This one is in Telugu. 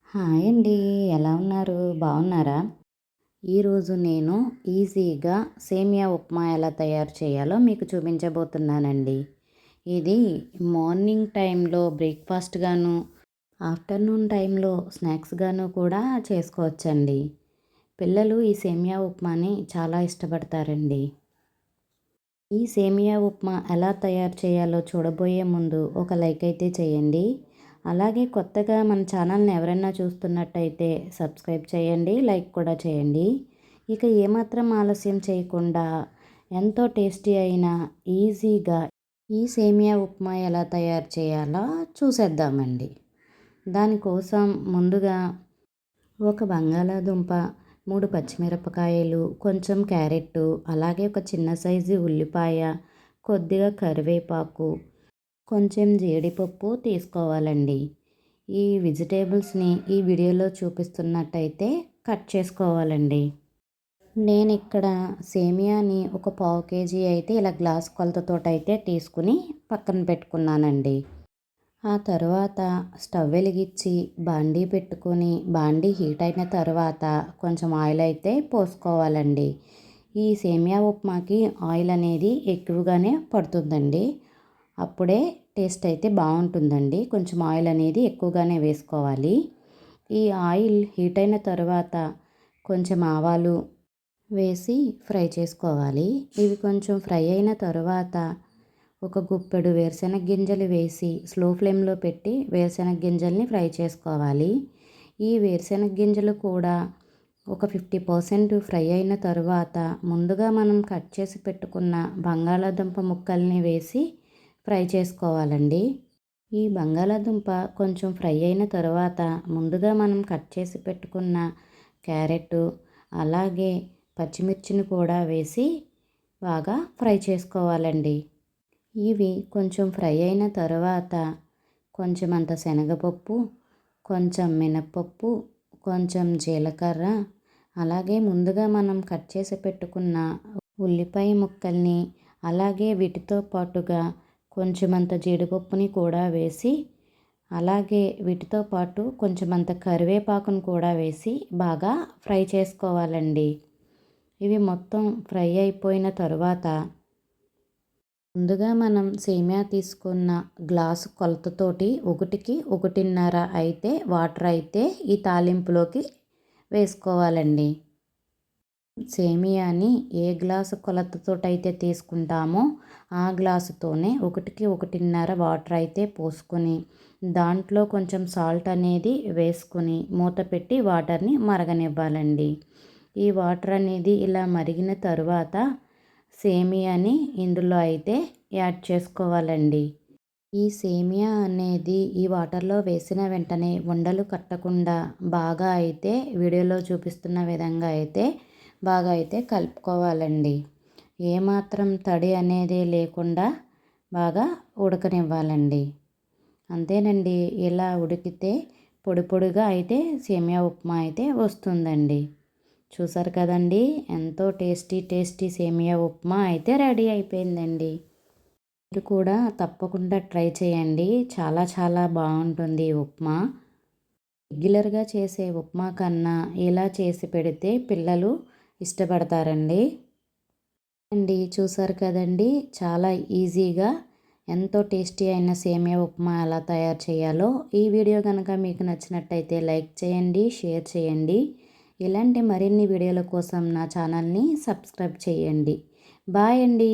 హాయ్ అండి. ఎలా ఉన్నారు? బాగున్నారా? ఈరోజు నేను ఈజీగా సేమియా ఉప్మా ఎలా తయారు చేయాలో మీకు చూపించబోతున్నానండి. ఇది మార్నింగ్ టైంలో బ్రేక్‌ఫాస్ట్‌గాను, ఆఫ్టర్‌నూన్ టైంలో స్నాక్స్‌గాను కూడా చేసుకోవచ్చండి. పిల్లలు ఈ సేమియా ఉప్మాని చాలా ఇష్టపడతారండి. ఈ సేమియా ఉప్మా ఎలా తయారు చేయాలో చూడబోయే ముందు ఒక లైక్ అయితే చేయండి. అలాగే కొత్తగా మన ఛానల్ని ఎవరైనా చూస్తున్నట్టయితే సబ్స్క్రైబ్ చేయండి, లైక్ కూడా చేయండి. ఇక ఏమాత్రం ఆలస్యం చేయకుండా ఎంతో టేస్టీ అయిన ఈజీగా ఈ సేమియా ఉప్మా ఎలా తయారు చేయాలో చూసేద్దామండి. దానికోసం ముందుగా ఒక బంగాళాదుంప, 3 పచ్చిమిరపకాయలు, కొంచెం క్యారెట్టు, అలాగే ఒక చిన్న సైజు ఉల్లిపాయ, కొద్దిగా కరివేపాకు, కొంచెం జీడిపప్పు తీసుకోవాలండి. ఈ వెజిటేబుల్స్ని ఈ వీడియోలో చూపిస్తున్నట్టయితే కట్ చేసుకోవాలండి. నేను ఇక్కడ సేమియాని ఒక పావు కేజీ అయితే ఇలా గ్లాస్ కొలతతోటైతే తీసుకుని పక్కన పెట్టుకున్నానండి. ఆ తర్వాత స్టవ్ వెలిగించి బాండీ పెట్టుకొని బాండీ హీట్ అయిన తర్వాత కొంచెం ఆయిల్ అయితే పోసుకోవాలండి. ఈ సేమియా ఉప్మాకి ఆయిల్ అనేది ఎక్కువగానే పడుతుందండి. అప్పుడే టేస్ట్ అయితే బాగుంటుందండి. కొంచెం ఆయిల్ అనేది ఎక్కువగానే వేసుకోవాలి. ఈ ఆయిల్ హీట్ అయిన తర్వాత కొంచెం ఆవాలు వేసి ఫ్రై చేసుకోవాలి. ఇవి కొంచెం ఫ్రై అయిన తర్వాత ఒక గుప్పెడు వేరుశనగ గింజలు వేసి స్లో ఫ్లేమ్లో పెట్టి వేరుశనగ గింజల్ని ఫ్రై చేసుకోవాలి. ఈ వేరుశనగ గింజలు కూడా ఒక 50% ఫ్రై అయిన తర్వాత ముందుగా మనం కట్ చేసి పెట్టుకున్న బంగాళాదుంప ముక్కల్ని వేసి ఫ్రై చేసుకోవాలండి. ఈ బంగాళాదుంప కొంచెం ఫ్రై అయిన తర్వాత ముందుగా మనం కట్ చేసి పెట్టుకున్న క్యారెట్ అలాగే పచ్చిమిర్చిని కూడా వేసి బాగా ఫ్రై చేసుకోవాలండి. ఇవి కొంచెం ఫ్రై అయిన తర్వాత కొంచెం అంత శనగపప్పు, కొంచెం మినప్పప్పు, కొంచెం జీలకర్ర, అలాగే ముందుగా మనం కట్ చేసి పెట్టుకున్న ఉల్లిపాయ ముక్కల్ని, అలాగే వీటితో పాటుగా కొంచెమంత జీడిపప్పుని కూడా వేసి, అలాగే వీటితో పాటు కొంచెమంత కరివేపాకును కూడా వేసి బాగా ఫ్రై చేసుకోవాలండి. ఇవి మొత్తం ఫ్రై అయిపోయిన తరువాత ముందుగా మనం సేమియా తీసుకున్న గ్లాసు కొలతతోటి 1కి 1.5 అయితే వాటర్ అయితే ఈ తాలింపులోకి వేసుకోవాలండి. సేమియాని ఏ గ్లాసు కొలతతోటైతే తీసుకుంటామో ఆ గ్లాసుతోనే 1కి 1.5 వాటర్ అయితే పోసుకొని దాంట్లో కొంచెం సాల్ట్ అనేది వేసుకుని మూత పెట్టి వాటర్ని మరగనివ్వాలండి. ఈ వాటర్ అనేది ఇలా మరిగిన తరువాత సేమియాని ఇందులో అయితే యాడ్ చేసుకోవాలండి. ఈ సేమియా అనేది ఈ వాటర్లో వేసిన వెంటనే ఉండలు కట్టకుండా బాగా అయితే వీడియోలో చూపిస్తున్న విధంగా అయితే బాగా అయితే కలుపుకోవాలండి. ఏమాత్రం తడి అనేది లేకుండా బాగా ఉడకనివ్వాలండి. అంతేనండి. ఇలా ఉడికితే పొడి పొడిగా అయితే సేమియా ఉప్మా అయితే వస్తుందండి. చూసారు కదండి, ఎంతో టేస్టీ సేమియా ఉప్మా అయితే రెడీ అయిపోయిందండి. మీరు కూడా తప్పకుండా ట్రై చేయండి. చాలా చాలా బాగుంటుంది ఈ ఉప్మా. రెగ్యులర్గా చేసే ఉప్మా కన్నా ఇలా చేసి పెడితే పిల్లలు ఇష్టపడతారండి. చూసారు కదండి, చాలా ఈజీగా ఎంతో టేస్టీ అయిన సేమియా ఉప్మా ఎలా తయారు చేయాలో. ఈ వీడియో కనుక మీకు నచ్చినట్టయితే లైక్ చేయండి, షేర్ చేయండి. ఇలాంటి మరిన్ని వీడియోల కోసం నా ఛానల్ని సబ్స్క్రైబ్ చేయండి. బాయ్ అండి.